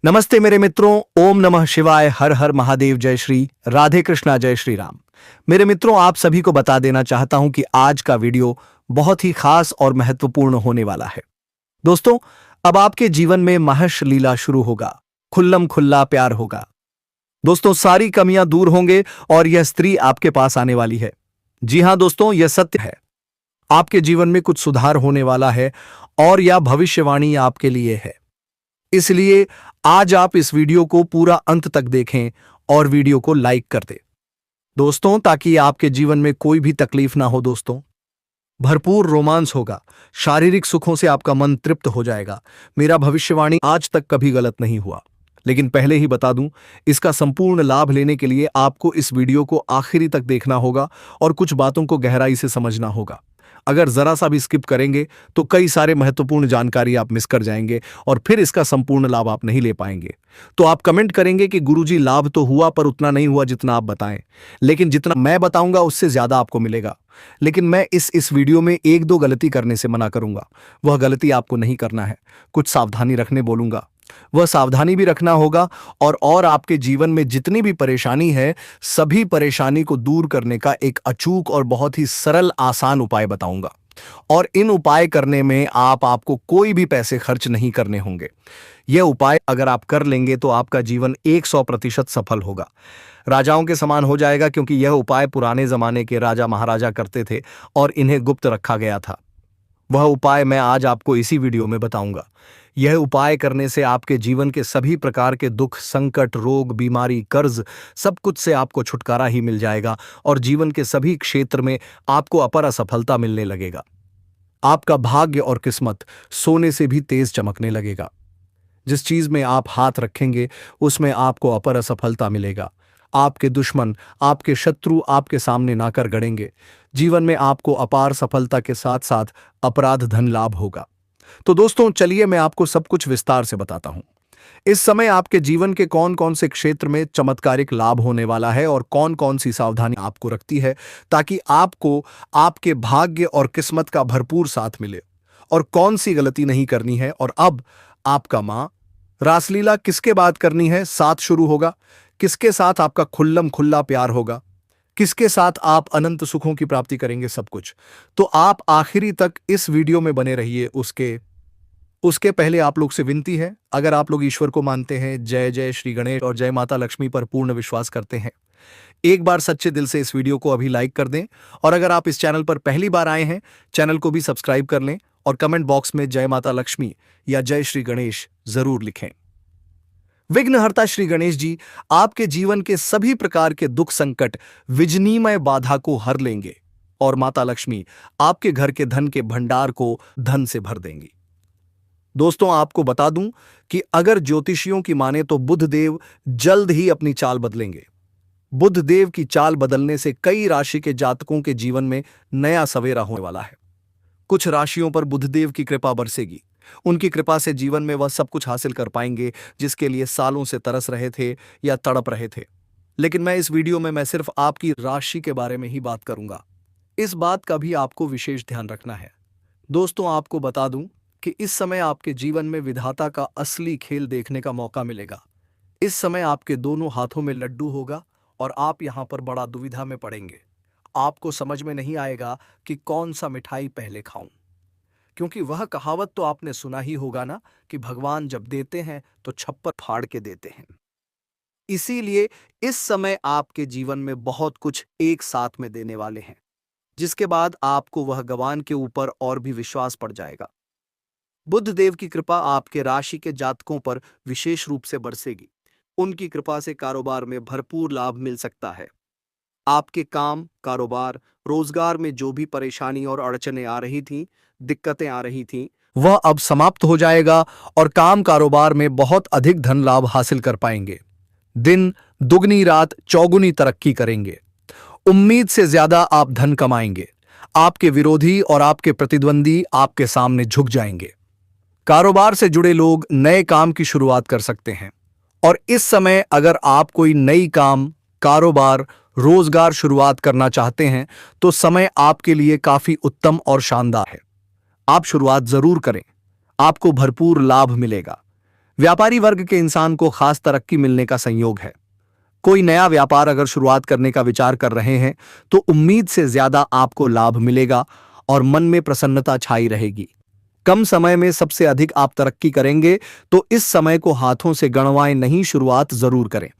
नमस्ते मेरे मित्रों, ओम नमः शिवाय, हर हर महादेव, जय श्री राधे कृष्णा, जय श्री राम। मेरे मित्रों, आप सभी को बता देना चाहता हूं कि आज का वीडियो बहुत ही खास और महत्वपूर्ण होने वाला है। दोस्तों, अब आपके जीवन में महर्ष लीला शुरू होगा, खुल्लम खुल्ला प्यार होगा। दोस्तों, सारी कमियां दूर होंगे और यह स्त्री आपके पास आने वाली है। जी हां दोस्तों, यह सत्य है। आपके जीवन में कुछ सुधार होने वाला है और यह भविष्यवाणी आपके लिए है। इसलिए आज आप इस वीडियो को पूरा अंत तक देखें और वीडियो को लाइक कर दें दोस्तों, ताकि आपके जीवन में कोई भी तकलीफ ना हो। दोस्तों, भरपूर रोमांस होगा, शारीरिक सुखों से आपका मन तृप्त हो जाएगा। मेरा भविष्यवाणी आज तक कभी गलत नहीं हुआ। लेकिन पहले ही बता दूं, इसका संपूर्ण लाभ लेने के लिए आपको इस वीडियो को आखिरी तक देखना होगा और कुछ बातों को गहराई से समझना होगा। अगर जरा सा भी स्किप करेंगे तो कई सारे महत्वपूर्ण जानकारी आप मिस कर जाएंगे और फिर इसका संपूर्ण लाभ आप नहीं ले पाएंगे। तो आप कमेंट करेंगे कि गुरुजी, लाभ तो हुआ पर उतना नहीं हुआ जितना आप बताएं, लेकिन जितना मैं बताऊंगा उससे ज्यादा आपको मिलेगा। लेकिन मैं इस वीडियो में एक दो गलती करने से मना करूंगा। वह गलती आपको नहीं करना है। कुछ सावधानी रखने बोलूंगा, वह सावधानी भी रखना होगा। और आपके जीवन में जितनी भी परेशानी है, सभी परेशानी को दूर करने का एक अचूक और बहुत ही सरल आसान उपाय बताऊंगा। और इन उपाय करने में आपको कोई भी पैसे खर्च नहीं करने होंगे। यह उपाय अगर आप कर लेंगे तो आपका जीवन 100% सफल होगा, राजाओं के समान हो जाएगा, क्योंकि यह उपाय पुराने जमाने के राजा महाराजा करते थे और इन्हें गुप्त रखा गया था। वह उपाय मैं आज आपको इसी वीडियो में बताऊंगा। यह उपाय करने से आपके जीवन के सभी प्रकार के दुख, संकट, रोग, बीमारी, कर्ज, सब कुछ से आपको छुटकारा ही मिल जाएगा और जीवन के सभी क्षेत्र में आपको अपार सफलता मिलने लगेगा। आपका भाग्य और किस्मत सोने से भी तेज चमकने लगेगा। जिस चीज में आप हाथ रखेंगे उसमें आपको अपार सफलता मिलेगा। आपके दुश्मन, आपके शत्रु आपके सामने ना कर गड़ेंगे। जीवन में आपको अपार सफलता के साथ साथ अपराध धन लाभ होगा। तो दोस्तों, चलिए मैं आपको सब कुछ विस्तार से बताता हूं। इस समय आपके जीवन के कौन कौन से क्षेत्र में चमत्कारिक लाभ होने वाला है और कौन कौन सी सावधानी आपको रखती है, ताकि आपको आपके भाग्य और किस्मत का भरपूर साथ मिले, और कौन सी गलती नहीं करनी है। और अब आपका मां रासलीला किसके बाद करनी है, साथ शुरू होगा, किसके साथ आपका खुल्लम खुल्ला प्यार होगा, किसके साथ आप अनंत सुखों की प्राप्ति करेंगे, सब कुछ। तो आप आखिरी तक इस वीडियो में बने रहिए। उसके पहले आप लोग से विनती है, अगर आप लोग ईश्वर को मानते हैं, जय जय श्री गणेश और जय माता लक्ष्मी पर पूर्ण विश्वास करते हैं, एक बार सच्चे दिल से इस वीडियो को अभी लाइक कर दें। और अगर आप इस चैनल पर पहली बार आए हैं, चैनल को भी सब्सक्राइब कर लें और कमेंट बॉक्स में जय माता लक्ष्मी या जय श्री गणेश जरूर लिखें। विघ्नहर्ता श्री गणेश जी आपके जीवन के सभी प्रकार के दुख, संकट, विजनीमय बाधा को हर लेंगे और माता लक्ष्मी आपके घर के धन के भंडार को धन से भर देंगी। दोस्तों, आपको बता दूं कि अगर ज्योतिषियों की माने तो बुध देव जल्द ही अपनी चाल बदलेंगे। बुध देव की चाल बदलने से कई राशि के जातकों के जीवन में नया सवेरा होने वाला है। कुछ राशियों पर बुध देव की कृपा बरसेगी। उनकी कृपा से जीवन में वह सब कुछ हासिल कर पाएंगे जिसके लिए सालों से तरस रहे थे या तड़प रहे थे। लेकिन मैं इस वीडियो में मैं सिर्फ आपकी राशि के बारे में ही बात करूंगा। इस बात का भी आपको विशेष ध्यान रखना है। दोस्तों, आपको बता दूं कि इस समय आपके जीवन में विधाता का असली खेल देखने का मौका मिलेगा। इस समय आपके दोनों हाथों में लड्डू होगा और आप यहां पर बड़ा दुविधा में पड़ेंगे। आपको समझ में नहीं आएगा कि कौन सा मिठाई पहले खाऊं, क्योंकि वह कहावत तो आपने सुना ही होगा ना, कि भगवान जब देते हैं तो छप्पर फाड़ के देते हैं। इसीलिए इस समय आपके जीवन में बहुत कुछ एक साथ में देने वाले हैं, जिसके बाद आपको वह भगवान के ऊपर और भी विश्वास पड़ जाएगा। बुध देव की कृपा आपके राशि के जातकों पर विशेष रूप से बरसेगी। उनकी कृपा से कारोबार में भरपूर लाभ मिल सकता है। आपके काम, कारोबार, रोजगार में जो भी परेशानी और अड़चनें आ रही थीं, दिक्कतें आ रही थीं, वह अब समाप्त हो जाएगा और काम कारोबार में बहुत अधिक धन लाभ हासिल कर पाएंगे। दिन दुगनी रात चौगुनी तरक्की करेंगे। उम्मीद से ज्यादा आप धन कमाएंगे। आपके विरोधी और आपके प्रतिद्वंदी आपके सामने झुक जाएंगे। कारोबार से जुड़े लोग नए काम की शुरुआत कर सकते हैं। और इस समय अगर आप कोई नई काम, कारोबार, रोजगार शुरुआत करना चाहते हैं तो समय आपके लिए काफी उत्तम और शानदार है। आप शुरुआत जरूर करें, आपको भरपूर लाभ मिलेगा। व्यापारी वर्ग के इंसान को खास तरक्की मिलने का संयोग है। कोई नया व्यापार अगर शुरुआत करने का विचार कर रहे हैं तो उम्मीद से ज्यादा आपको लाभ मिलेगा और मन में प्रसन्नता छाई रहेगी। कम समय में सबसे अधिक आप तरक्की करेंगे, तो इस समय को हाथों से गंवाएं नहीं, शुरुआत जरूर करें।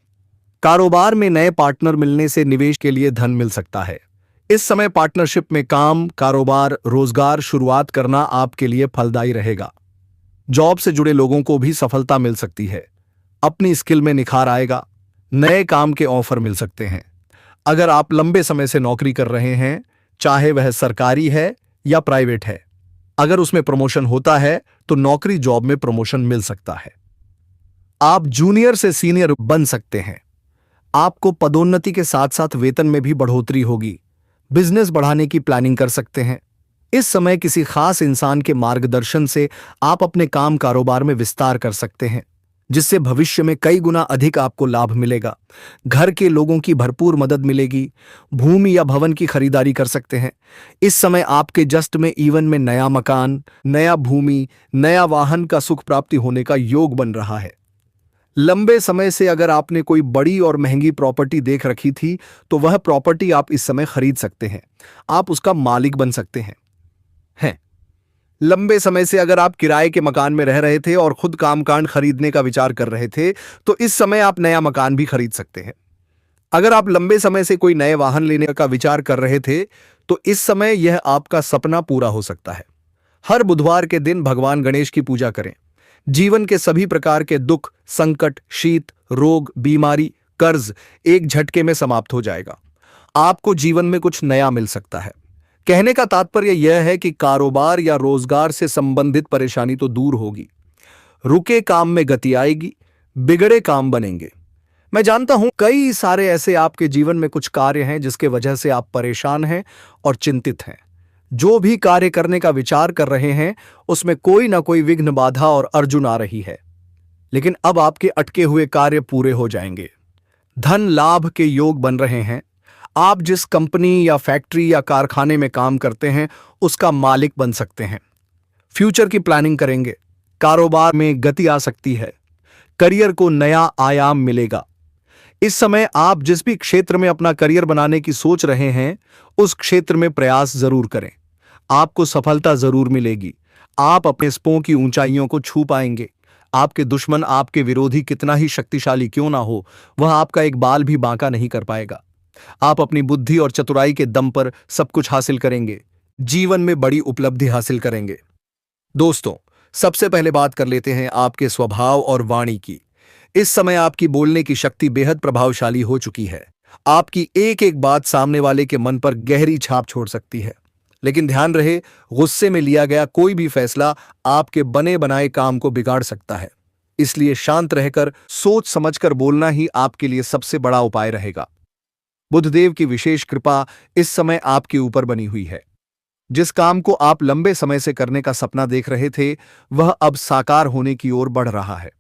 कारोबार में नए पार्टनर मिलने से निवेश के लिए धन मिल सकता है। इस समय पार्टनरशिप में काम, कारोबार, रोजगार शुरुआत करना आपके लिए फलदायी रहेगा। जॉब से जुड़े लोगों को भी सफलता मिल सकती है। अपनी स्किल में निखार आएगा। नए काम के ऑफर मिल सकते हैं। अगर आप लंबे समय से नौकरी कर रहे हैं, चाहे वह सरकारी है या प्राइवेट है, अगर उसमें प्रमोशन होता है तो नौकरी जॉब में प्रमोशन मिल सकता है। आप जूनियर से सीनियर बन सकते हैं। आपको पदोन्नति के साथ साथ वेतन में भी बढ़ोतरी होगी। बिजनेस बढ़ाने की प्लानिंग कर सकते हैं। इस समय किसी खास इंसान के मार्गदर्शन से आप अपने काम कारोबार में विस्तार कर सकते हैं, जिससे भविष्य में कई गुना अधिक आपको लाभ मिलेगा। घर के लोगों की भरपूर मदद मिलेगी। भूमि या भवन की खरीदारी कर सकते हैं। इस समय आपके जस्ट में इवन में नया मकान, नया भूमि, नया वाहन का सुख प्राप्ति होने का योग बन रहा है। लंबे समय से अगर आपने कोई बड़ी और महंगी प्रॉपर्टी देख रखी थी तो वह प्रॉपर्टी आप इस समय खरीद सकते हैं। आप उसका मालिक बन सकते हैं। लंबे समय से अगर आप किराए के मकान में रह रहे थे और खुद कामकान खरीदने का विचार कर रहे थे तो इस समय आप नया मकान भी खरीद सकते हैं। अगर आप लंबे समय से कोई नए वाहन लेने का विचार कर रहे थे तो इस समय यह आपका सपना पूरा हो सकता है। हर बुधवार के दिन भगवान गणेश की पूजा करें। जीवन के सभी प्रकार के दुख, संकट, शीत, रोग, बीमारी, कर्ज एक झटके में समाप्त हो जाएगा। आपको जीवन में कुछ नया मिल सकता है। कहने का तात्पर्य यह है कि कारोबार या रोजगार से संबंधित परेशानी तो दूर होगी। रुके काम में गति आएगी, बिगड़े काम बनेंगे। मैं जानता हूं कई सारे ऐसे आपके जीवन में कुछ कार्य हैं जिसके वजह से आप परेशान हैं और चिंतित हैं। जो भी कार्य करने का विचार कर रहे हैं उसमें कोई ना कोई विघ्न, बाधा और अर्जुन आ रही है, लेकिन अब आपके अटके हुए कार्य पूरे हो जाएंगे। धन लाभ के योग बन रहे हैं। आप जिस कंपनी या फैक्ट्री या कारखाने में काम करते हैं उसका मालिक बन सकते हैं। फ्यूचर की प्लानिंग करेंगे। कारोबार में गति आ सकती है। करियर को नया आयाम मिलेगा। इस समय आप जिस भी क्षेत्र में अपना करियर बनाने की सोच रहे हैं उस क्षेत्र में प्रयास जरूर करें। आपको सफलता जरूर मिलेगी। आप अपने सपनों की ऊंचाइयों को छू पाएंगे। आपके दुश्मन, आपके विरोधी कितना ही शक्तिशाली क्यों ना हो, वह आपका एक बाल भी बांका नहीं कर पाएगा। आप अपनी बुद्धि और चतुराई के दम पर सब कुछ हासिल करेंगे। जीवन में बड़ी उपलब्धि हासिल करेंगे। दोस्तों, सबसे पहले बात कर लेते हैं आपके स्वभाव और वाणी की। इस समय आपकी बोलने की शक्ति बेहद प्रभावशाली हो चुकी है। आपकी एक एक बात सामने वाले के मन पर गहरी छाप छोड़ सकती है। लेकिन ध्यान रहे, गुस्से में लिया गया कोई भी फैसला आपके बने बनाए काम को बिगाड़ सकता है। इसलिए शांत रहकर सोच समझकर बोलना ही आपके लिए सबसे बड़ा उपाय रहेगा। बुधदेव की विशेष कृपा इस समय आपके ऊपर बनी हुई है। जिस काम को आप लंबे समय से करने का सपना देख रहे थे वह अब साकार होने की ओर बढ़ रहा है।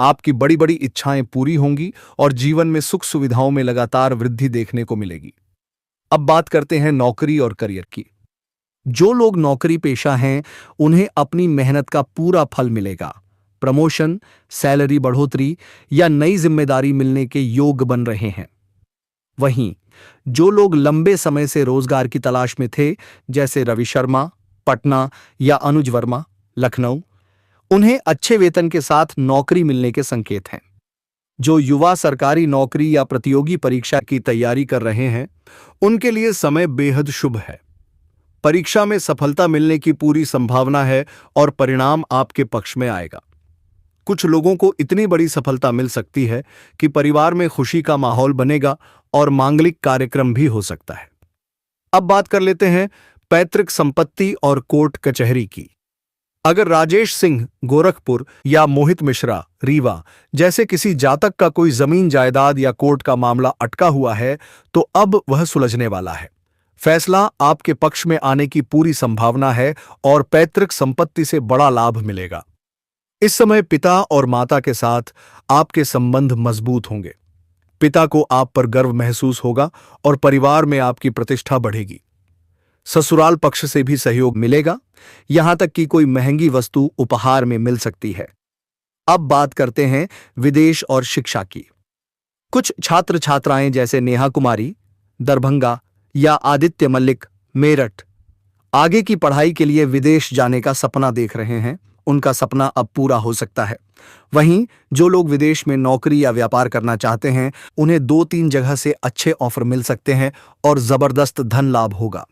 आपकी बड़ी बड़ी इच्छाएं पूरी होंगी और जीवन में सुख सुविधाओं में लगातार वृद्धि देखने को मिलेगी। अब बात करते हैं नौकरी और करियर की। जो लोग नौकरी पेशा हैं उन्हें अपनी मेहनत का पूरा फल मिलेगा। प्रमोशन, सैलरी बढ़ोतरी या नई जिम्मेदारी मिलने के योग बन रहे हैं। वहीं जो लोग लंबे समय से रोजगार की तलाश में थे, जैसे रवि शर्मा, पटना या अनुज वर्मा, लखनऊ, उन्हें अच्छे वेतन के साथ नौकरी मिलने के संकेत हैं। जो युवा सरकारी नौकरी या प्रतियोगी परीक्षा की तैयारी कर रहे हैं उनके लिए समय बेहद शुभ है। परीक्षा में सफलता मिलने की पूरी संभावना है और परिणाम आपके पक्ष में आएगा। कुछ लोगों को इतनी बड़ी सफलता मिल सकती है कि परिवार में खुशी का माहौल बनेगा और मांगलिक कार्यक्रम भी हो सकता है। अब बात कर लेते हैं पैतृक संपत्ति और कोर्ट कचहरी की। अगर राजेश सिंह, गोरखपुर या मोहित मिश्रा, रीवा जैसे किसी जातक का कोई जमीन जायदाद या कोर्ट का मामला अटका हुआ है तो अब वह सुलझने वाला है। फैसला आपके पक्ष में आने की पूरी संभावना है और पैतृक संपत्ति से बड़ा लाभ मिलेगा। इस समय पिता और माता के साथ आपके संबंध मजबूत होंगे। पिता को आप पर गर्व महसूस होगा और परिवार में आपकी प्रतिष्ठा बढ़ेगी। ससुराल पक्ष से भी सहयोग मिलेगा, यहां तक कि कोई महंगी वस्तु उपहार में मिल सकती है। अब बात करते हैं विदेश और शिक्षा की। कुछ छात्र छात्राएं जैसे नेहा कुमारी, दरभंगा, या आदित्य मल्लिक, मेरठ, आगे की पढ़ाई के लिए विदेश जाने का सपना देख रहे हैं। उनका सपना अब पूरा हो सकता है। वहीं जो लोग विदेश में नौकरी या व्यापार करना चाहते हैं, उन्हें 2-3 जगह से अच्छे ऑफर मिल सकते हैं और जबरदस्त धन लाभ होगा।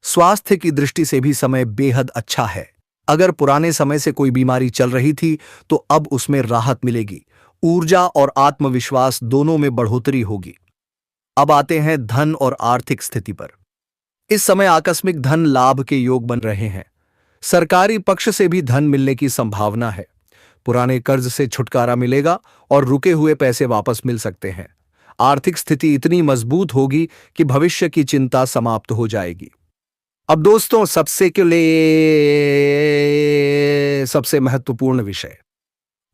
स्वास्थ्य की दृष्टि से भी समय बेहद अच्छा है। अगर पुराने समय से कोई बीमारी चल रही थी तो अब उसमें राहत मिलेगी। ऊर्जा और आत्मविश्वास दोनों में बढ़ोतरी होगी। अब आते हैं धन और आर्थिक स्थिति पर। इस समय आकस्मिक धन लाभ के योग बन रहे हैं। सरकारी पक्ष से भी धन मिलने की संभावना है। पुराने कर्ज से छुटकारा मिलेगा और रुके हुए पैसे वापस मिल सकते हैं। आर्थिक स्थिति इतनी मजबूत होगी कि भविष्य की चिंता समाप्त हो जाएगी। अब दोस्तों, सबसे महत्वपूर्ण विषय,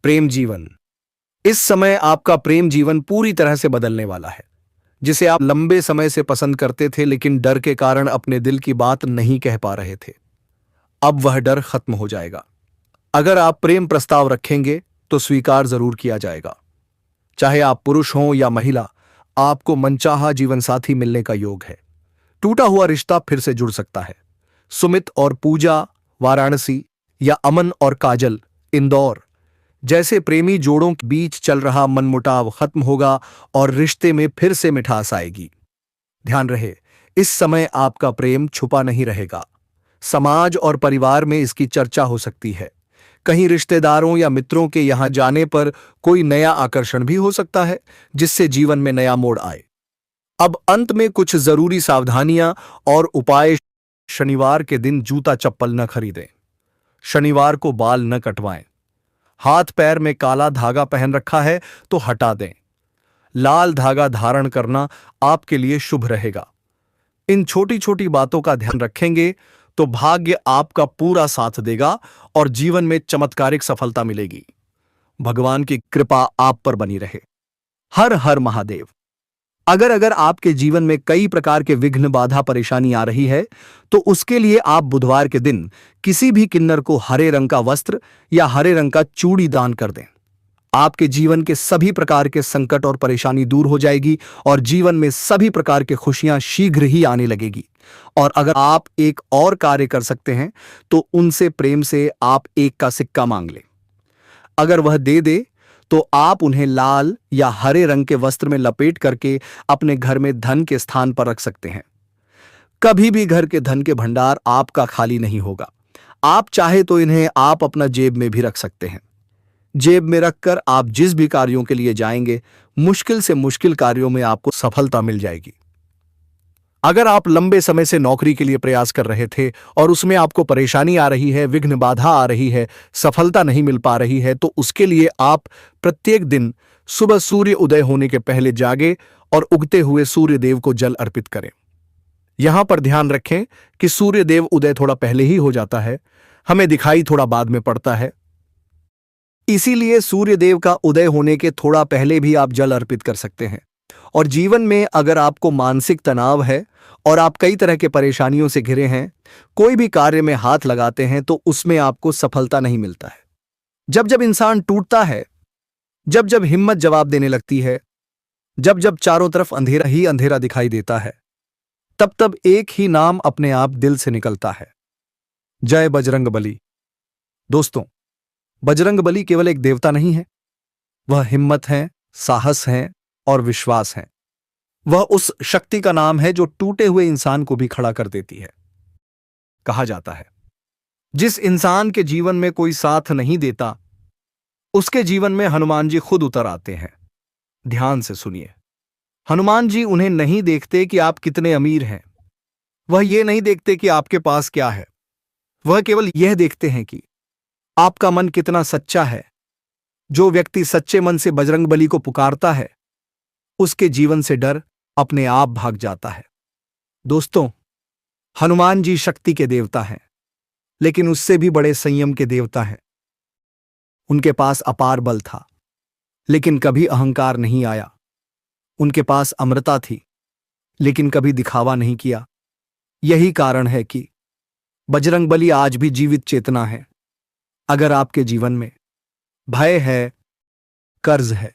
प्रेम जीवन। इस समय आपका प्रेम जीवन पूरी तरह से बदलने वाला है। जिसे आप लंबे समय से पसंद करते थे लेकिन डर के कारण अपने दिल की बात नहीं कह पा रहे थे, अब वह डर खत्म हो जाएगा। अगर आप प्रेम प्रस्ताव रखेंगे तो स्वीकार जरूर किया जाएगा। चाहे आप पुरुष हों या महिला, आपको मनचाहा जीवनसाथी मिलने का योग है। टूटा हुआ रिश्ता फिर से जुड़ सकता है। सुमित और पूजा, वाराणसी, या अमन और काजल, इंदौर जैसे प्रेमी जोड़ों के बीच चल रहा मनमुटाव खत्म होगा और रिश्ते में फिर से मिठास आएगी। ध्यान रहे, इस समय आपका प्रेम छुपा नहीं रहेगा। समाज और परिवार में इसकी चर्चा हो सकती है। कहीं रिश्तेदारों या मित्रों के यहां जाने पर कोई नया आकर्षण भी हो सकता है, जिससे जीवन में नया मोड़ आए। अब अंत में कुछ जरूरी सावधानियां और उपाय। शनिवार के दिन जूता चप्पल न खरीदें। शनिवार को बाल न कटवाएं। हाथ पैर में काला धागा पहन रखा है तो हटा दें। लाल धागा धारण करना आपके लिए शुभ रहेगा। इन छोटी छोटी बातों का ध्यान रखेंगे तो भाग्य आपका पूरा साथ देगा और जीवन में चमत्कारिक सफलता मिलेगी। भगवान की कृपा आप पर बनी रहे। हर हर महादेव। अगर आपके जीवन में कई प्रकार के विघ्न, बाधा, परेशानी आ रही है तो उसके लिए आप बुधवार के दिन किसी भी किन्नर को हरे रंग का वस्त्र या हरे रंग का चूड़ी दान कर दें। आपके जीवन के सभी प्रकार के संकट और परेशानी दूर हो जाएगी और जीवन में सभी प्रकार की खुशियां शीघ्र ही आने लगेगी। और अगर आप एक और कार्य कर सकते हैं तो उनसे प्रेम से आप 1 का सिक्का मांग लें। अगर वह दे दे तो आप उन्हें लाल या हरे रंग के वस्त्र में लपेट करके अपने घर में धन के स्थान पर रख सकते हैं। कभी भी घर के धन के भंडार आपका खाली नहीं होगा। आप चाहे तो इन्हें आप अपना जेब में भी रख सकते हैं। जेब में रखकर आप जिस भी कार्यों के लिए जाएंगे, मुश्किल से मुश्किल कार्यों में आपको सफलता मिल जाएगी। अगर आप लंबे समय से नौकरी के लिए प्रयास कर रहे थे और उसमें आपको परेशानी आ रही है, विघ्न बाधा आ रही है, सफलता नहीं मिल पा रही है, तो उसके लिए आप प्रत्येक दिन सुबह सूर्य उदय होने के पहले जागे और उगते हुए सूर्य देव को जल अर्पित करें। यहां पर ध्यान रखें कि सूर्य देव उदय थोड़ा पहले ही हो जाता है, हमें दिखाई थोड़ा बाद में पड़ता है। इसीलिए सूर्य देव का उदय होने के थोड़ा पहले भी आप जल अर्पित कर सकते हैं। और जीवन में अगर आपको मानसिक तनाव है और आप कई तरह के परेशानियों से घिरे हैं, कोई भी कार्य में हाथ लगाते हैं तो उसमें आपको सफलता नहीं मिलता है। जब जब इंसान टूटता है, जब जब हिम्मत जवाब देने लगती है, जब जब चारों तरफ अंधेरा ही अंधेरा दिखाई देता है, तब तब एक ही नाम अपने आप दिल से निकलता है, जय बजरंग बली। दोस्तों, बजरंग बली केवल एक देवता नहीं है, वह हिम्मत है, साहस है और विश्वास है। वह उस शक्ति का नाम है जो टूटे हुए इंसान को भी खड़ा कर देती है। कहा जाता है, जिस इंसान के जीवन में कोई साथ नहीं देता, उसके जीवन में हनुमान जी खुद उतर आते हैं। ध्यान से सुनिए, हनुमान जी उन्हें नहीं देखते कि आप कितने अमीर हैं, वह ये नहीं देखते कि आपके पास क्या है, वह केवल यह देखते हैं कि आपका मन कितना सच्चा है। जो व्यक्ति सच्चे मन से बजरंग बली को पुकारता है, उसके जीवन से डर अपने आप भाग जाता है। दोस्तों, हनुमान जी शक्ति के देवता हैं, लेकिन उससे भी बड़े संयम के देवता हैं। उनके पास अपार बल था, लेकिन कभी अहंकार नहीं आया। उनके पास अमरता थी, लेकिन कभी दिखावा नहीं किया। यही कारण है कि बजरंग बली आज भी जीवित चेतना है। अगर आपके जीवन में भय है, कर्ज है,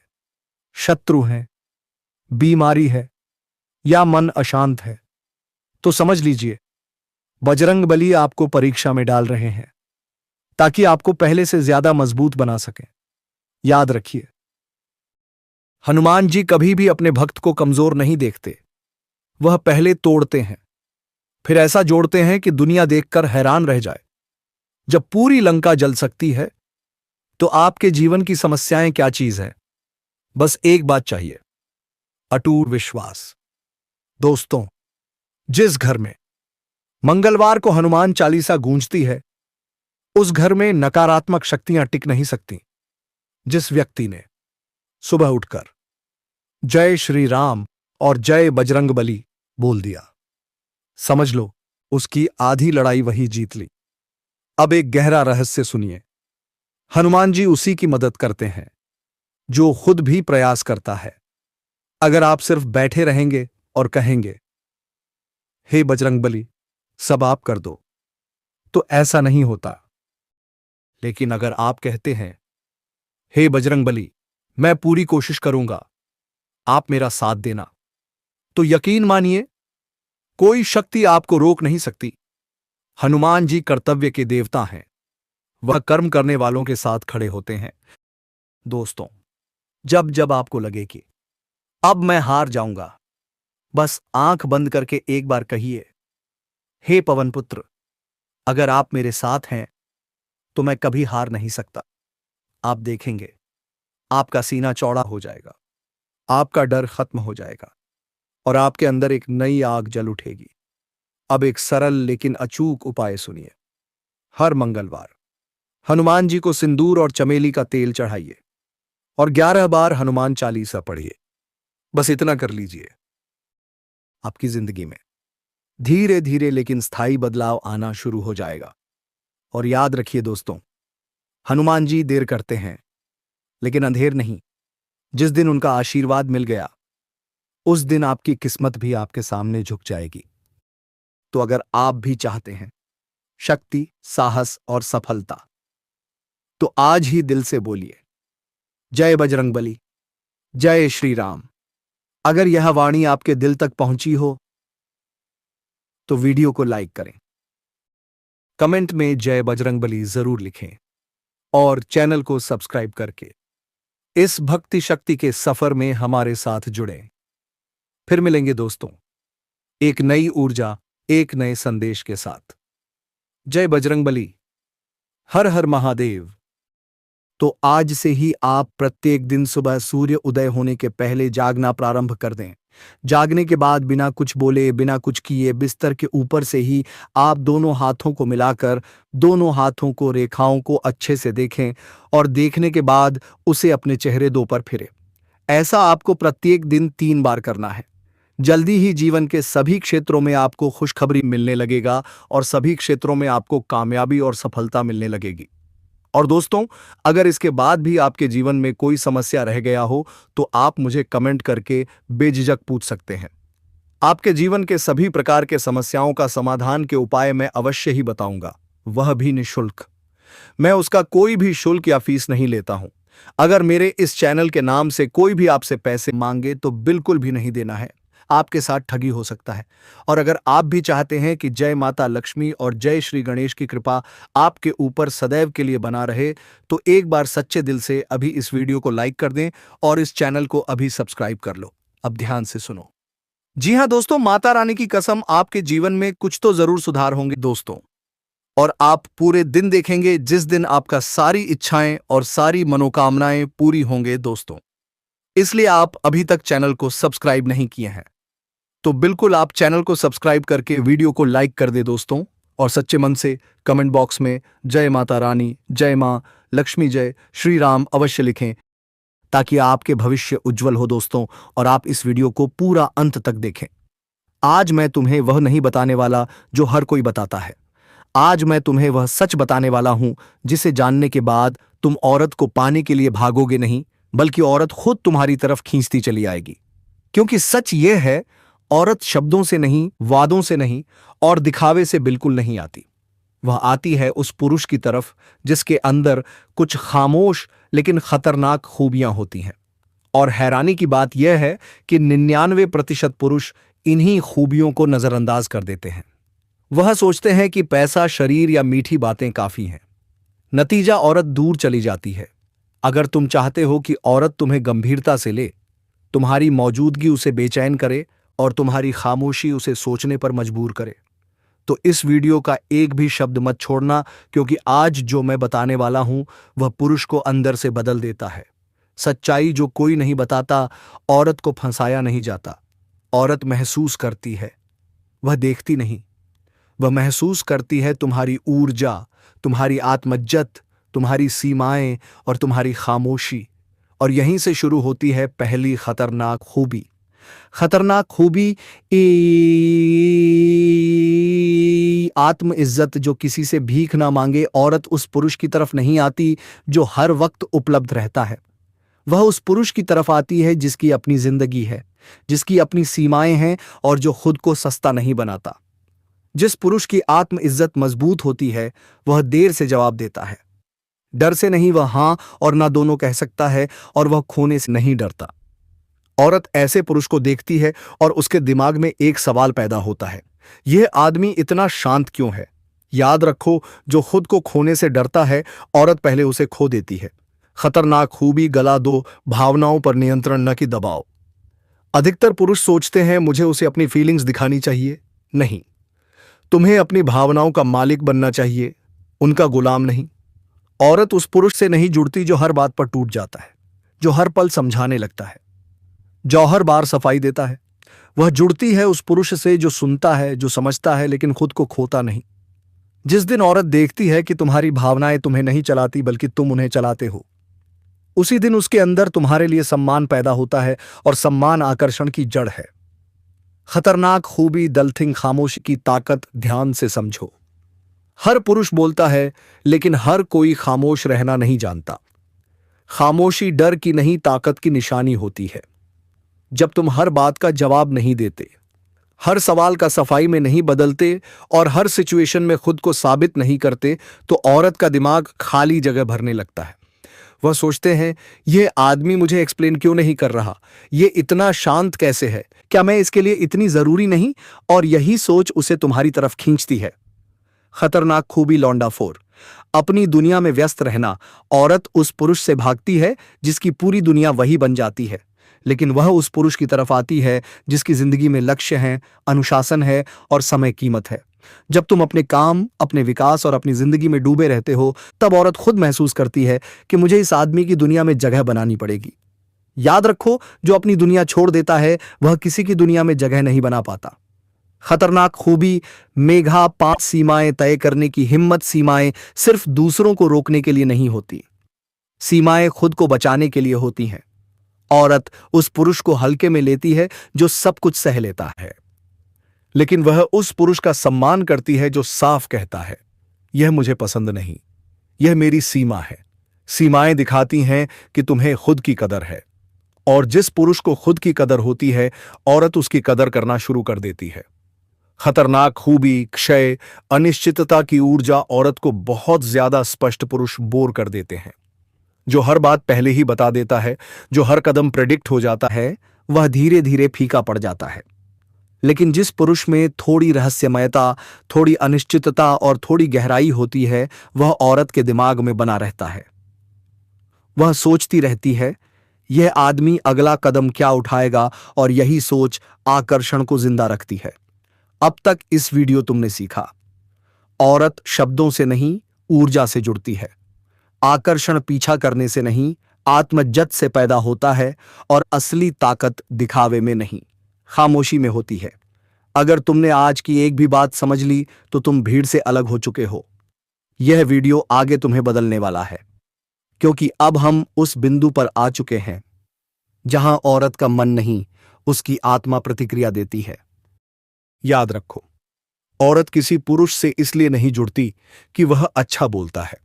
शत्रु है, बीमारी है या मन अशांत है, तो समझ लीजिए बजरंग बली आपको परीक्षा में डाल रहे हैं ताकि आपको पहले से ज्यादा मजबूत बना सकें। याद रखिए, हनुमान जी कभी भी अपने भक्त को कमजोर नहीं देखते। वह पहले तोड़ते हैं, फिर ऐसा जोड़ते हैं कि दुनिया देखकर हैरान रह जाए। जब पूरी लंका जल सकती है तो आपके जीवन की समस्याएं क्या चीज है? बस एक बात चाहिए, अटूट विश्वास। दोस्तों, जिस घर में मंगलवार को हनुमान चालीसा गूंजती है, उस घर में नकारात्मक शक्तियां टिक नहीं सकती। जिस व्यक्ति ने सुबह उठकर जय श्री राम और जय बजरंग बली बोल दिया, समझ लो उसकी आधी लड़ाई वही जीत ली। अब एक गहरा रहस्य सुनिए। हनुमान जी उसी की मदद करते हैं जो खुद भी प्रयास करता है। अगर आप सिर्फ बैठे रहेंगे और कहेंगे, हे बजरंग बली सब आप कर दो, तो ऐसा नहीं होता। लेकिन अगर आप कहते हैं, हे बजरंग बली मैं पूरी कोशिश करूंगा, आप मेरा साथ देना, तो यकीन मानिए कोई शक्ति आपको रोक नहीं सकती। हनुमान जी कर्तव्य के देवता हैं। वह कर्म करने वालों के साथ खड़े होते हैं। दोस्तों, जब जब आपको लगे कि अब मैं हार जाऊंगा, बस आंख बंद करके एक बार कहिए, हे पवन पुत्र अगर आप मेरे साथ हैं तो मैं कभी हार नहीं सकता। आप देखेंगे आपका सीना चौड़ा हो जाएगा, आपका डर खत्म हो जाएगा और आपके अंदर एक नई आग जल उठेगी। अब एक सरल लेकिन अचूक उपाय सुनिए। हर मंगलवार हनुमान जी को सिंदूर और चमेली का तेल चढ़ाइए और 11 बार हनुमान चालीसा पढ़िए। बस इतना कर लीजिए, आपकी जिंदगी में धीरे धीरे लेकिन स्थायी बदलाव आना शुरू हो जाएगा। और याद रखिए दोस्तों, हनुमान जी देर करते हैं लेकिन अंधेर नहीं। जिस दिन उनका आशीर्वाद मिल गया, उस दिन आपकी किस्मत भी आपके सामने झुक जाएगी। तो अगर आप भी चाहते हैं शक्ति, साहस और सफलता, तो आज ही दिल से बोलिए, जय बजरंग बली, जय श्री राम। अगर यह वाणी आपके दिल तक पहुंची हो तो वीडियो को लाइक करें, कमेंट में जय बजरंग बली जरूर लिखें और चैनल को सब्सक्राइब करके इस भक्ति शक्ति के सफर में हमारे साथ जुड़ें। फिर मिलेंगे दोस्तों, एक नई ऊर्जा, एक नए संदेश के साथ। जय बजरंग बली, हर हर महादेव। तो आज से ही आप प्रत्येक दिन सुबह सूर्य उदय होने के पहले जागना प्रारंभ कर दें। जागने के बाद बिना कुछ बोले, बिना कुछ किए, बिस्तर के ऊपर से ही आप दोनों हाथों को मिलाकर दोनों हाथों को रेखाओं को अच्छे से देखें और देखने के बाद उसे अपने चेहरे दो पर फिरें। ऐसा आपको प्रत्येक दिन 3 बार करना है। जल्दी ही जीवन के सभी क्षेत्रों में आपको खुशखबरी मिलने लगेगा और सभी क्षेत्रों में आपको कामयाबी और सफलता मिलने लगेगी। और दोस्तों, अगर इसके बाद भी आपके जीवन में कोई समस्या रह गया हो तो आप मुझे कमेंट करके बेझिझक पूछ सकते हैं। आपके जीवन के सभी प्रकार के समस्याओं का समाधान के उपाय मैं अवश्य ही बताऊंगा, वह भी निःशुल्क। मैं उसका कोई भी शुल्क या फीस नहीं लेता हूं। अगर मेरे इस चैनल के नाम से कोई भी आपसे पैसे मांगे तो बिल्कुल भी नहीं देना है, आपके साथ ठगी हो सकता है। और अगर आप भी चाहते हैं कि जय माता लक्ष्मी और जय श्री गणेश की कृपा आपके ऊपर सदैव के लिए बना रहे, तो एक बार सच्चे दिल से अभी इस वीडियो को लाइक कर दें और इस चैनल को अभी सब्सक्राइब कर लो। अब ध्यान से सुनो। जी हां दोस्तों, माता रानी की कसम, आपके जीवन में कुछ तो जरूर सुधार होंगे दोस्तों। और आप पूरे दिन देखेंगे जिस दिन आपका सारी इच्छाएं और सारी मनोकामनाएं पूरी होंगे दोस्तों। इसलिए आप अभी तक चैनल को सब्सक्राइब नहीं किए हैं तो बिल्कुल आप चैनल को सब्सक्राइब करके वीडियो को लाइक कर दे दोस्तों। और सच्चे मन से कमेंट बॉक्स में जय माता रानी, जय मां लक्ष्मी, जय श्री राम अवश्य लिखें ताकि आपके भविष्य उज्जवल हो दोस्तों। और आप इस वीडियो को पूरा अंत तक देखें। आज मैं तुम्हें वह नहीं बताने वाला जो हर कोई बताता है। आज मैं तुम्हें वह सच बताने वाला हूं जिसे जानने के बाद तुम औरत को पाने के लिए भागोगे नहीं, बल्कि औरत खुद तुम्हारी तरफ खींचती चली आएगी। क्योंकि सच यह है, औरत शब्दों से नहीं, वादों से नहीं और दिखावे से बिल्कुल नहीं आती। वह आती है उस पुरुष की तरफ जिसके अंदर कुछ खामोश लेकिन खतरनाक खूबियां होती हैं। और हैरानी की बात यह है कि 99% पुरुष इन्हीं खूबियों को नजरअंदाज कर देते हैं। वह सोचते हैं कि पैसा, शरीर या मीठी बातें काफी हैं। नतीजा, औरत दूर चली जाती है। अगर तुम चाहते हो कि औरत तुम्हें गंभीरता से ले, तुम्हारी मौजूदगी उसे बेचैन करे और तुम्हारी खामोशी उसे सोचने पर मजबूर करे, तो इस वीडियो का एक भी शब्द मत छोड़ना, क्योंकि आज जो मैं बताने वाला हूं वह पुरुष को अंदर से बदल देता है। सच्चाई जो कोई नहीं बताता। औरत को फंसाया नहीं जाता। औरत महसूस करती है, वह देखती नहीं। वह महसूस करती है तुम्हारी ऊर्जा, तुम्हारी आत्मज्जत, तुम्हारी सीमाएं और तुम्हारी खामोशी। और यहीं से शुरू होती है पहली खतरनाक खूबी। खतरनाक खूबी आत्म इज्जत। जो किसी से भीख ना मांगे औरत उस पुरुष की तरफ नहीं आती जो हर वक्त उपलब्ध रहता है। वह उस पुरुष की तरफ आती है जिसकी अपनी जिंदगी है, जिसकी अपनी सीमाएं हैं और जो खुद को सस्ता नहीं बनाता। जिस पुरुष की आत्म इज्जत मजबूत होती है वह देर से जवाब देता है। डर से नहीं, वह हां और ना दोनों कह सकता है, और वह खोने से नहीं डरता। औरत ऐसे पुरुष को देखती है और उसके दिमाग में एक सवाल पैदा होता है, यह आदमी इतना शांत क्यों है? याद रखो, जो खुद को खोने से डरता है, औरत पहले उसे खो देती है। खतरनाक खूबी गला दो, भावनाओं पर नियंत्रण न कि दबाव। अधिकतर पुरुष सोचते हैं मुझे उसे अपनी फीलिंग्स दिखानी चाहिए। नहीं, तुम्हें अपनी भावनाओं का मालिक बनना चाहिए, उनका गुलाम नहीं। औरत उस पुरुष से नहीं जुड़ती जो हर बात पर टूट जाता है, जो हर पल समझाने लगता है, जो हर बार सफाई देता है। वह जुड़ती है उस पुरुष से जो सुनता है, जो समझता है लेकिन खुद को खोता नहीं। जिस दिन औरत देखती है कि तुम्हारी भावनाएं तुम्हें नहीं चलाती बल्कि तुम उन्हें चलाते हो, उसी दिन उसके अंदर तुम्हारे लिए सम्मान पैदा होता है, और सम्मान आकर्षण की जड़ है। खतरनाक खूबी दलथिंग खामोशी की ताकत ध्यान से समझो। हर पुरुष बोलता है, लेकिन हर कोई खामोश रहना नहीं जानता। खामोशी डर की नहीं, ताकत की निशानी होती है। जब तुम हर बात का जवाब नहीं देते, हर सवाल का सफाई में नहीं बदलते और हर सिचुएशन में खुद को साबित नहीं करते, तो औरत का दिमाग खाली जगह भरने लगता है। वह सोचते हैं, यह आदमी मुझे एक्सप्लेन क्यों नहीं कर रहा? यह इतना शांत कैसे है? क्या मैं इसके लिए इतनी जरूरी नहीं? और यही सोच उसे तुम्हारी तरफ खींचती है। खतरनाक खूबी लौंडा 4। अपनी दुनिया में व्यस्त रहना। औरत उस पुरुष से भागती है जिसकी पूरी दुनिया वही बन जाती है, लेकिन वह उस पुरुष की तरफ आती है जिसकी जिंदगी में लक्ष्य है, अनुशासन है और समय कीमत है। जब तुम अपने काम, अपने विकास और अपनी जिंदगी में डूबे रहते हो, तब औरत खुद महसूस करती है कि मुझे इस आदमी की दुनिया में जगह बनानी पड़ेगी। याद रखो, जो अपनी दुनिया छोड़ देता है वह किसी की दुनिया में जगह नहीं बना पाता। खतरनाक खूबी मेघा 5 सीमाएं तय करने की हिम्मत। सीमाएं सिर्फ दूसरों को रोकने के लिए नहीं होती, सीमाएं खुद को बचाने के लिए होती हैं। औरत उस पुरुष को हल्के में लेती है जो सब कुछ सह लेता है, लेकिन वह उस पुरुष का सम्मान करती है जो साफ कहता है, यह मुझे पसंद नहीं, यह मेरी सीमा है। सीमाएं दिखाती हैं कि तुम्हें खुद की कदर है, और जिस पुरुष को खुद की कदर होती है, औरत उसकी कदर करना शुरू कर देती है। खतरनाक खूबी क्षय। अनिश्चितता की ऊर्जा। औरत को बहुत ज्यादा स्पष्ट पुरुष बोर कर देते हैं, जो हर बात पहले ही बता देता है, जो हर कदम प्रेडिक्ट हो जाता है, वह धीरे धीरे फीका पड़ जाता है। लेकिन जिस पुरुष में थोड़ी रहस्यमयता, थोड़ी अनिश्चितता और थोड़ी गहराई होती है, वह औरत के दिमाग में बना रहता है। वह सोचती रहती है, यह आदमी अगला कदम क्या उठाएगा, और यही सोच आकर्षण को जिंदा रखती है। अब तक इस वीडियो तुमने सीखा, औरत शब्दों से नहीं, ऊर्जा से जुड़ती है। आकर्षण पीछा करने से नहीं, आत्मज्जत से पैदा होता है, और असली ताकत दिखावे में नहीं, खामोशी में होती है। अगर तुमने आज की एक भी बात समझ ली तो तुम भीड़ से अलग हो चुके हो। यह वीडियो आगे तुम्हें बदलने वाला है, क्योंकि अब हम उस बिंदु पर आ चुके हैं जहां औरत का मन नहीं, उसकी आत्मा प्रतिक्रिया देती है। याद रखो, औरत किसी पुरुष से इसलिए नहीं जुड़ती कि वह अच्छा बोलता है,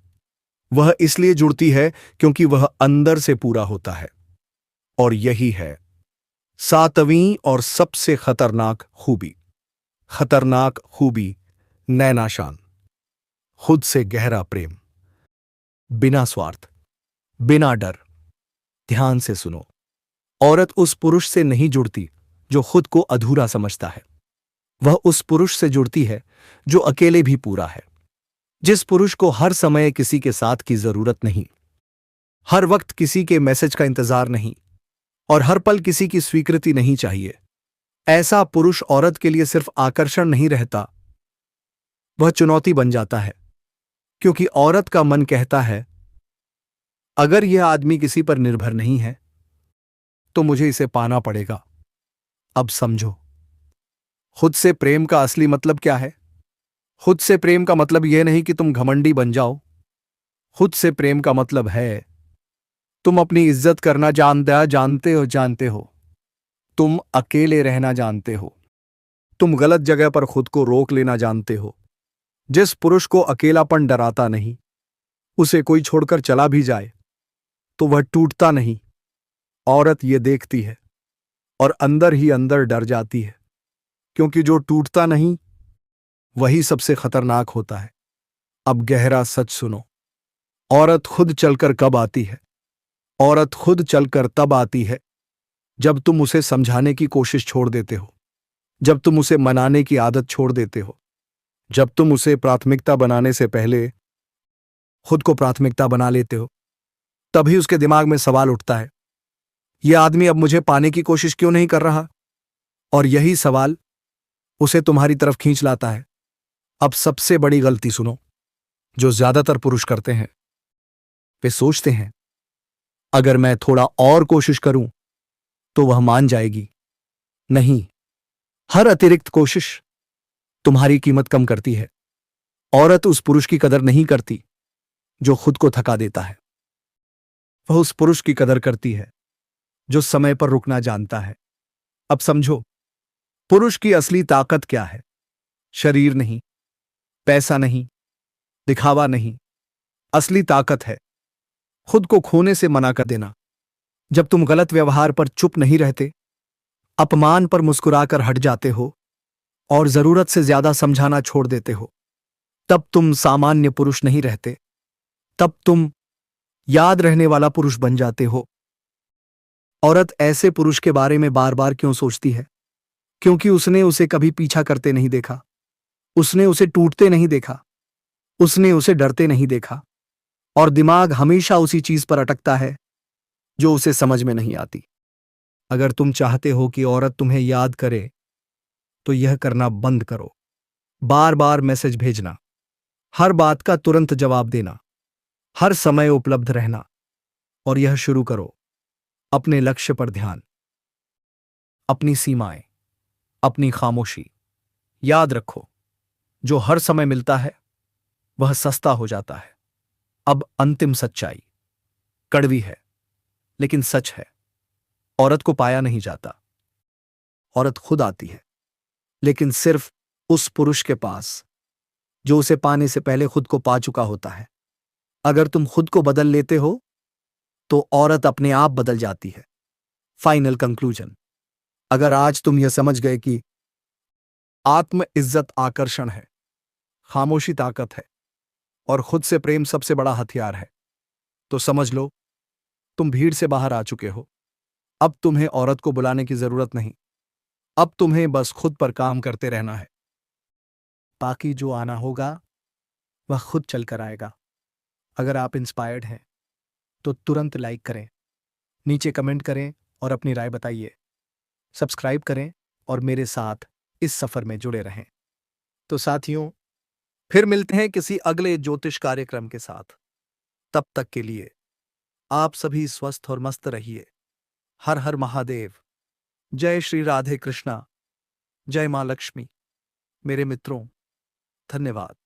वह इसलिए जुड़ती है क्योंकि वह अंदर से पूरा होता है। और यही है 7वीं और सबसे खतरनाक खूबी। खतरनाक खूबी नैनाशान। खुद से गहरा प्रेम, बिना स्वार्थ। बिना डर। ध्यान से सुनो। औरत उस पुरुष से नहीं जुड़ती जो खुद को अधूरा समझता है। वह उस पुरुष से जुड़ती है जो अकेले भी पूरा है। जिस पुरुष को हर समय किसी के साथ की जरूरत नहीं, हर वक्त किसी के मैसेज का इंतजार नहीं और हर पल किसी की स्वीकृति नहीं चाहिए, ऐसा पुरुष औरत के लिए सिर्फ आकर्षण नहीं रहता, वह चुनौती बन जाता है। क्योंकि औरत का मन कहता है, अगर यह आदमी किसी पर निर्भर नहीं है तो मुझे इसे पाना पड़ेगा। अब समझो, खुद से प्रेम का असली मतलब क्या है? खुद से प्रेम का मतलब यह नहीं कि तुम घमंडी बन जाओ। खुद से प्रेम का मतलब है तुम अपनी इज्जत करना जानते हो। तुम अकेले रहना जानते हो। तुम गलत जगह पर खुद को रोक लेना जानते हो। जिस पुरुष को अकेलापन डराता नहीं, उसे कोई छोड़कर चला भी जाए तो वह टूटता नहीं। औरत ये देखती है और अंदर ही अंदर डर जाती है, क्योंकि जो टूटता नहीं वही सबसे खतरनाक होता है। अब गहरा सच सुनो। औरत खुद चलकर कब आती है? औरत खुद चलकर तब आती है जब तुम उसे समझाने की कोशिश छोड़ देते हो, जब तुम उसे मनाने की आदत छोड़ देते हो, जब तुम उसे प्राथमिकता बनाने से पहले खुद को प्राथमिकता बना लेते हो। तभी उसके दिमाग में सवाल उठता है, यह आदमी अब मुझे पाने की कोशिश क्यों नहीं कर रहा? और यही सवाल उसे तुम्हारी तरफ खींच लाता है। अब सबसे बड़ी गलती सुनो जो ज्यादातर पुरुष करते हैं। वे सोचते हैं, अगर मैं थोड़ा और कोशिश करूं तो वह मान जाएगी। नहीं, हर अतिरिक्त कोशिश तुम्हारी कीमत कम करती है। औरत उस पुरुष की कदर नहीं करती जो खुद को थका देता है। वह उस पुरुष की कदर करती है जो समय पर रुकना जानता है। अब समझो, पुरुष की असली ताकत क्या है? शरीर नहीं, पैसा नहीं, दिखावा नहीं। असली ताकत है खुद को खोने से मना कर देना। जब तुम गलत व्यवहार पर चुप नहीं रहते, अपमान पर मुस्कुराकर हट जाते हो और जरूरत से ज्यादा समझाना छोड़ देते हो, तब तुम सामान्य पुरुष नहीं रहते, तब तुम याद रहने वाला पुरुष बन जाते हो। औरत ऐसे पुरुष के बारे में बार बार क्यों सोचती है? क्योंकि उसने उसे कभी पीछा करते नहीं देखा, उसने उसे टूटते नहीं देखा, उसने उसे डरते नहीं देखा, और दिमाग हमेशा उसी चीज पर अटकता है जो उसे समझ में नहीं आती। अगर तुम चाहते हो कि औरत तुम्हें याद करे, तो यह करना बंद करो। बार बार मैसेज भेजना, हर बात का तुरंत जवाब देना, हर समय उपलब्ध रहना, और यह शुरू करो अपने लक्ष्य पर ध्यान, अपनी सीमाएं, अपनी खामोशी। याद रखो, जो हर समय मिलता है वह सस्ता हो जाता है। अब अंतिम सच्चाई कड़वी है लेकिन सच है। औरत को पाया नहीं जाता, औरत खुद आती है, लेकिन सिर्फ उस पुरुष के पास जो उसे पाने से पहले खुद को पा चुका होता है। अगर तुम खुद को बदल लेते हो तो औरत अपने आप बदल जाती है। फाइनल कंक्लूजन, अगर आज तुम यह समझ गए कि आत्म इज्जत आकर्षण है, खामोशी ताकत है और खुद से प्रेम सबसे बड़ा हथियार है, तो समझ लो तुम भीड़ से बाहर आ चुके हो। अब तुम्हें औरत को बुलाने की जरूरत नहीं, अब तुम्हें बस खुद पर काम करते रहना है। बाकी जो आना होगा वह खुद चलकर आएगा। अगर आप इंस्पायर्ड हैं तो तुरंत लाइक करें, नीचे कमेंट करें और अपनी राय बताइए। सब्सक्राइब करें और मेरे साथ इस सफर में जुड़े रहें। तो साथियों, फिर मिलते हैं किसी अगले ज्योतिष कार्यक्रम के साथ। तब तक के लिए आप सभी स्वस्थ और मस्त रहिए। हर हर महादेव। जय श्री राधे कृष्णा। जय मां लक्ष्मी। मेरे मित्रों, धन्यवाद।